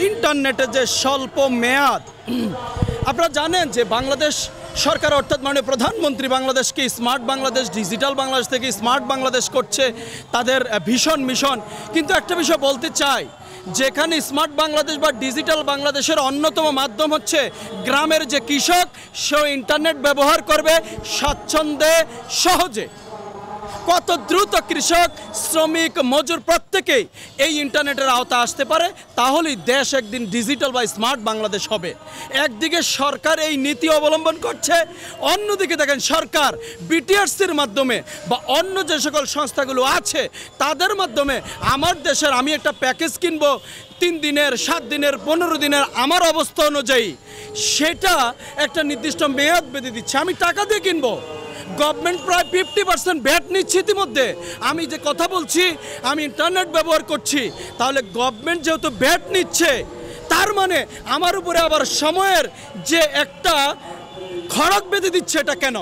ইন্টারনেটে যে স্বল্প মেয়াদ, আপনারা জানেন যে বাংলাদেশ সরকার অর্থাৎ মাননীয় প্রধানমন্ত্রী বাংলাদেশকে স্মার্ট বাংলাদেশ, ডিজিটাল বাংলাদেশ থেকে স্মার্ট বাংলাদেশ করছে তাদের ভীষণ মিশন। কিন্তু একটা বিষয় বলতে চাই, যেখানে স্মার্ট বাংলাদেশ বা ডিজিটাল বাংলাদেশের অন্যতম মাধ্যম হচ্ছে গ্রামের যে কৃষক, সে ইন্টারনেট ব্যবহার করবে স্বাচ্ছন্দ্যে সহজে। কত দ্রুত কৃষক, শ্রমিক, মজুর প্রত্যেকেই এই ইন্টারনেটের আওতা আসতে পারে, তাহলেই দেশ একদিন ডিজিটাল বা স্মার্ট বাংলাদেশ হবে। একদিকে সরকার এই নীতি অবলম্বন করছে, অন্যদিকে দেখেন সরকার বিটিআরসির মাধ্যমে বা অন্য যে সকল সংস্থাগুলো আছে তাদের মাধ্যমে আমার দেশের, আমি একটা প্যাকেজ কিনবো 3 দিনের, 7 দিনের, 15 দিনের আমার অবস্থা অনুযায়ী, সেটা একটা নির্দিষ্ট মেয়াদ বেঁধে দিচ্ছে। আমি টাকা দিয়ে কিনবো, গভর্নমেন্ট প্রায় 50% ভ্যাট নিচ্ছে ইতিমধ্যে। আমি যে কথা বলছি, আমি ইন্টারনেট ব্যবহার করছি, তাহলে গভর্নমেন্ট যেহেতু ভ্যাট নিচ্ছে, তার মানে আমার উপরে আবার সময়ের যে একটা খড়ক বেঁধে দিচ্ছে। এটা কেন?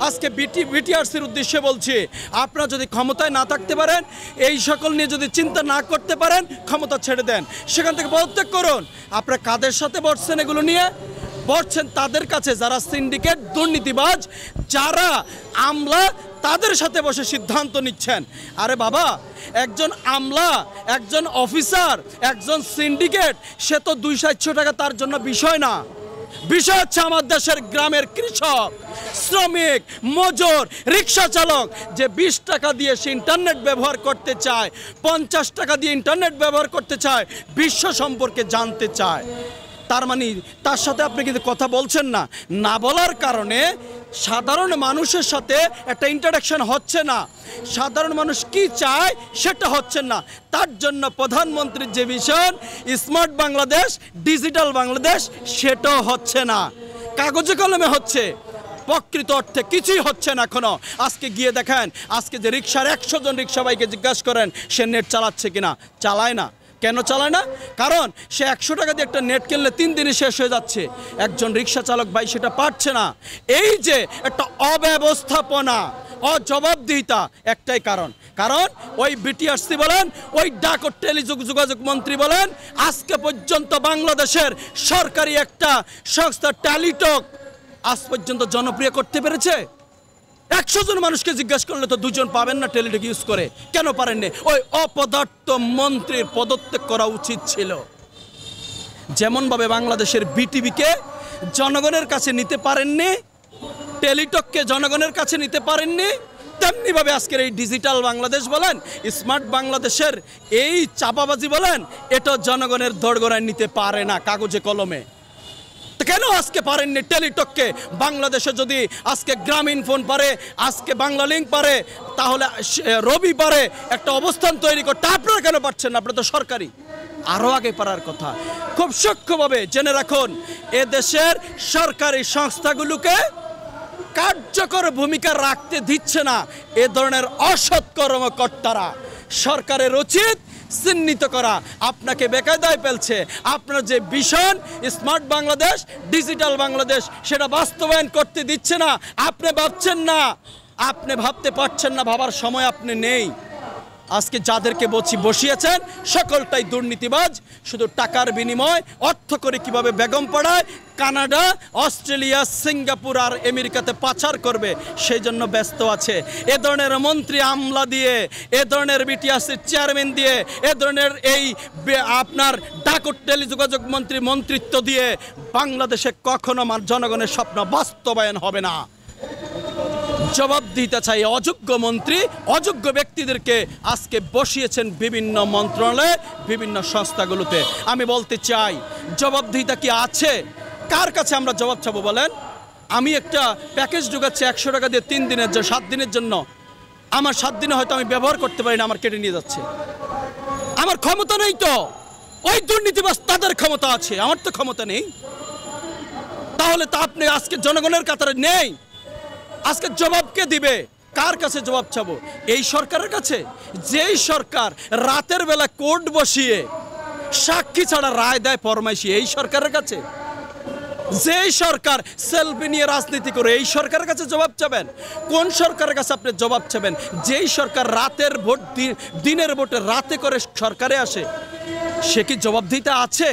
আজকে বিটিআরসির উদ্দেশ্যে বলছি, আপনারা যদি ক্ষমতায় না থাকতে পারেন, এই সকল নিয়ে যদি চিন্তা না করতে পারেন, ক্ষমতা ছেড়ে দেন, সেখান থেকে পদত্যাগ করুন। আপনারা কাদের সাথে বসছেন? এগুলো নিয়ে বসছেন তাদের কাছে যারা সিন্ডিকেট, দুর্নীতিবাজ, যারা আমলা, তাদের সাথে বসে সিদ্ধান্ত নিচ্ছেন। আরে বাবা, একজন আমলা, একজন অফিসার, একজন সিন্ডিকেট, সে তো 200-400 টাকা তার জন্য বিষয় না। বিষয় হচ্ছে আমার দেশের গ্রামের কৃষক, শ্রমিক, মজুর, রিক্সা চালক, যে 20 টাকা দিয়ে সে ইন্টারনেট ব্যবহার করতে চায়, 50 টাকা দিয়ে ইন্টারনেট ব্যবহার করতে চায়, বিশ্ব সম্পর্কে জানতে চায়। তার মানে তার সাথে আপনি কিন্তু কথা বলছেন না। না বলার কারণে সাধারণ মানুষের সাথে একটা ইন্টারাকশন হচ্ছে না। সাধারণ মানুষ কি চায় সেটা হচ্ছে না। তার জন্য প্রধানমন্ত্রীর যে vision smart Bangladesh, digital Bangladesh, সেটাও হচ্ছে না, কাগজে কলমে হচ্ছে, প্রকৃত অর্থে কিছুই হচ্ছে না এখনো। আজকে গিয়ে দেখেন, আজকে যে রিক্সার 100 জন রিক্সা ভাইকে জিজ্ঞাসা করেন সে নেট চালাচ্ছে কিনা, চালায় না। কেন চালায় না? কারণ সে 100 টাকা দিয়ে একটা নেট কিনলে 3 দিনে শেষ হয়ে যাচ্ছে। একজন রিক্সা চালক ভাই সেটা পারছে না। এই যে একটা অব্যবস্থাপনা, অজবাবদিহিতা, একটাই কারণ ওই বিটিআরসি বলেন, ওই ডাক ও টেলিযোগাযোগ মন্ত্রী বলেন, আজকে পর্যন্ত বাংলাদেশের সরকারি একটা সংস্থা টেলিটক আজ পর্যন্ত জনপ্রিয় করতে পেরেছে? 100 জন মানুষকে জিজ্ঞাসা করলে তো 2 জন পাবেন না টেলিটক ইউজ করে। কেন পারেননি? ওই অপদার্থ মন্ত্রীর পদত্যাগ করা উচিত ছিল। যেমনভাবে বাংলাদেশের বিটিভিকে জনগণের কাছে নিতে পারেননি, টেলিটককে জনগণের কাছে নিতে পারেননি, তেমনিভাবে আজকের এই ডিজিটাল বাংলাদেশ বলেন, স্মার্ট বাংলাদেশের এই চাপাবাজি বলেন, এটা জনগণের দোরগোড়ায় নিতে পারে না কাগজে কলমে। কেন আজকে পারেননি টেলিটককে? বাংলাদেশে যদি আজকে গ্রামীণ ফোন পারে, আজকে বাংলা লিঙ্ক পারে, তাহলে রবি পারে একটা অবস্থান তৈরি করতে, আপনারা কেন পারছেন না? আপনারা তো সরকারি, আরও আগে পারার কথা। খুব সূক্ষ্মভাবে জেনে রাখুন, এ দেশের সরকারি সংস্থাগুলোকে কার্যকর ভূমিকা রাখতে দিচ্ছে না এ ধরনের অসৎ কর্মকর্তারা। সরকারের উচিত চিহ্নিত করা, আপনাকে বেকায়দায় ফেলছে। আপনার যে vision smart Bangladesh, digital Bangladesh, সেটা বাস্তবায়ন করতে দিচ্ছে না। আপনি ভাবছেন না, আপনি ভাবতে পারছেন না, ভাবার সময় আপনি নেই। আজকে যাদেরকে বসিয়েছেন সকলটাই দুর্নীতিবাজ, শুধু টাকার বিনিময় অর্থ করে কিভাবে বেগম পড়ায় কানাডা, অস্ট্রেলিয়া, সিঙ্গাপুর আর আমেরিকাতে পাচার করবে সেই জন্য ব্যস্ত আছে। এ ধরনের মন্ত্রী আমলা দিয়ে, এ ধরনের বিটিআরসির চেয়ারম্যান দিয়ে, এ ধরনের এই আপনার ডাক ও টেলিযোগাযোগ মন্ত্রী মন্ত্রিত্ব দিয়ে বাংলাদেশে কখনো জনগণের স্বপ্ন বাস্তবায়ন হবে না। জবাব দিতে চাই। অযোগ্য মন্ত্রী, অযোগ্য ব্যক্তিদেরকে আজকে বসিয়েছেন বিভিন্ন মন্ত্রণালয়ে, বিভিন্ন সংস্থাগুলোতে। আমি বলতে চাই, জবাবদিহিতা কি আছে? কার কাছে আমরা জবাব চাবো বলেন? আমি একটা প্যাকেজ ঢুকাচ্ছি 100 টাকা দিয়ে 3 দিনের জন্য, 7 দিনের জন্য। আমার 7 দিনে হয়তো আমি ব্যবহার করতে পারি না, আমার কেটে নিয়ে যাচ্ছে। আমার ক্ষমতা নেই তো, ওই দুর্নীতিবাজ তাদের ক্ষমতা আছে, আমার তো ক্ষমতা নেই। তাহলে তা আপনি আজকে জনগণের কাতারে নেই। আজকে জবাব কে দিবে? কার কাছে জবাব চাবো? এই সরকারের কাছে, যেই সরকার রাতের বেলা কোর্ট বসিয়ে সাক্ষী ছাড়া রায় দেয় ফরমাইশি, এই সরকারের কাছে? যেই সরকার সেলফি নিয়ে রাজনীতি করে, এই সরকারের কাছে জবাব চাবেন? কোন সরকারের কাছে আপনি জবাব চাবেন? যেই সরকার রাতের ভোট, দিনের ভোটে রাতে করে সরকারে আসে, সে কি জবাবদিহিতা আছে?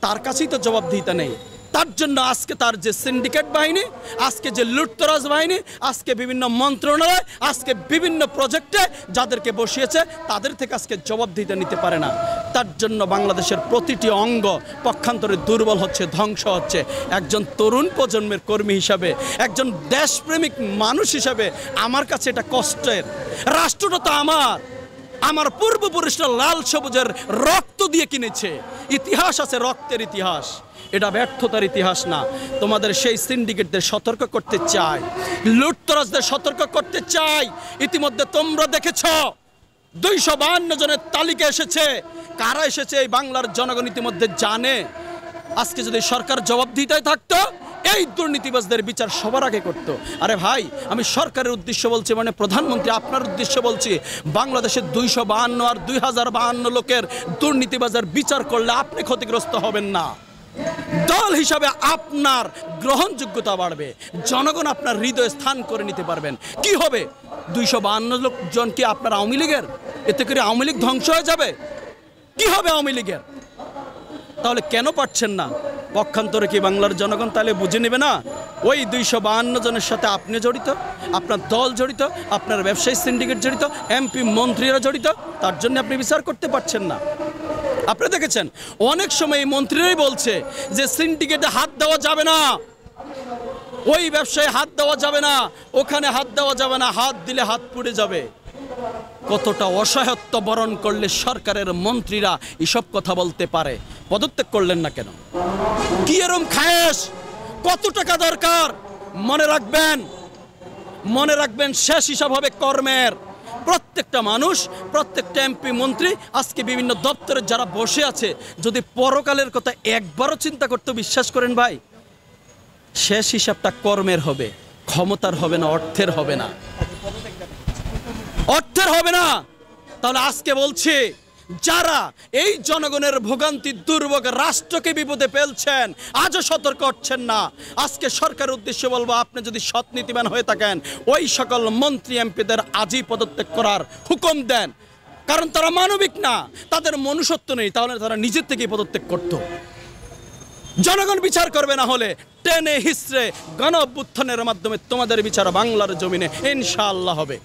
তার কাছেই তো জবাবদিহিতা নেই। তার জন্য আজকে তার যে সিন্ডিকেট বাহিনী, আজকে যে লুটতরাজ বাহিনী, আজকে বিভিন্ন মন্ত্রণালয়, আজকে বিভিন্ন প্রজেক্টে যাদেরকে বসিয়েছে তাদের থেকে আজকে জবাবদিহিতা নিতে পারে না। তার জন্য বাংলাদেশের প্রতিটি অঙ্গ পক্ষান্তরে দুর্বল হচ্ছে, ধ্বংস হচ্ছে। একজন তরুণ প্রজন্মের কর্মী হিসাবে, একজন দেশপ্রেমিক মানুষ হিসাবে আমার কাছে এটা কষ্টের। রাষ্ট্রটা তো আমার পূর্বপুরুষরা লাল সবুজের রক্ত দিয়ে কিনেছে। ইতিহাস আছে, রক্তের ইতিহাস, এটা ব্যর্থতার ইতিহাস না। তোমাদের সেই সিন্ডিকেটদের সতর্ক করতে চাই, লুটতরাজদের সতর্ক করতে চাই। ইতিমধ্যে তোমরা দেখেছ 252 জনের তালিকা এসেছে। কারা এসেছে এই বাংলার জনগণ ইতিমধ্যে জানে। আজকে যদি সরকার জবাবদিহিতায় থাকতো, এই দুর্নীতিবাজদের বিচার সবার আগে করতো। আরে ভাই, আমি সরকারের উদ্দেশ্য বলছি, মানে প্রধানমন্ত্রী আপনার উদ্দেশ্য বলছি, বাংলাদেশের 252 আর 2052 লোকের দুর্নীতিবাজের বিচার করলে আপনি ক্ষতিগ্রস্ত হবেন না। দল হিসাবে আপনার গ্রহণযোগ্যতা বাড়বে, জনগণ আপনার হৃদয়ে স্থান করে নিতে পারবেন। কি হবে? 252 জন কি আপনার আওয়ামী লীগের? এতে করে আওয়ামী লীগ ধ্বংস হয়ে যাবে? কি হবে আওয়ামী লীগের? তাহলে কেন পারছেন না? পক্ষান্তরে কি বাংলার জনগণ তাহলে বুঝে নেবে না ওই 252 জনের সাথে আপনি জড়িত, আপনার দল জড়িত, আপনার ব্যবসায়ী সিন্ডিকেট জড়িত, এমপি মন্ত্রীরা জড়িত? তার জন্য আপনি বিচার করতে পারছেন না। আপনারা দেখেছেন অনেক সময় এই মন্ত্রীরাই বলছে যে সিন্ডিকেটে হাত দেওয়া যাবে না, ওই ব্যবসায় হাত দেওয়া যাবে না, ওখানে হাত দেওয়া যাবে না, হাত দিলে হাত পুড়ে যাবে। কতটা অসহায়ত্ব বরণ করলে সরকারের মন্ত্রীরা এসব কথা বলতে পারে? পদত্যাগ করলেন না কেন? কি এরম খায়েশ? কত টাকা দরকার? মনে রাখবেন শেষ হিসাব হবে কর্মের। প্রত্যেকটা মানুষ, প্রত্যেকটা এমপি মন্ত্রী আজকে বিভিন্ন দপ্তরে যারা বসে আছে, যদি পরকালের কথা একবারও চিন্তা করতে, বিশ্বাস করেন ভাই, শেষ হিসাবটা কর্মের হবে, ক্ষমতার হবে না, অর্থের হবে না, অর্থের হবে না। তাহলে আজকে বলছি, যারা এই জনগণের ভোগান্তি, দুর্ভোগ, রাষ্ট্রকে বিপদে ফেলছেন, আজও সতর্ক হচ্ছেন না। আজকে সরকারের উদ্দেশ্যে বলবো, আপনি যদি সৎ নীতিবান হয়ে থাকেন, ওই সকল মন্ত্রী এমপিদের আজই পদত্যাগ করার হুকুম দেন। কারণ তারা মানবিক না, তাদের মনুষ্যত্ব নেই। তাহলে তারা নিজের থেকেই পদত্যাগ করত। জনগণ বিচার করবে, না হলে টেনে হিসড়ে গণ অভ্যুত্থানের মাধ্যমে তোমাদের বিচার বাংলার জমিনে ইনশাআল্লাহ হবে।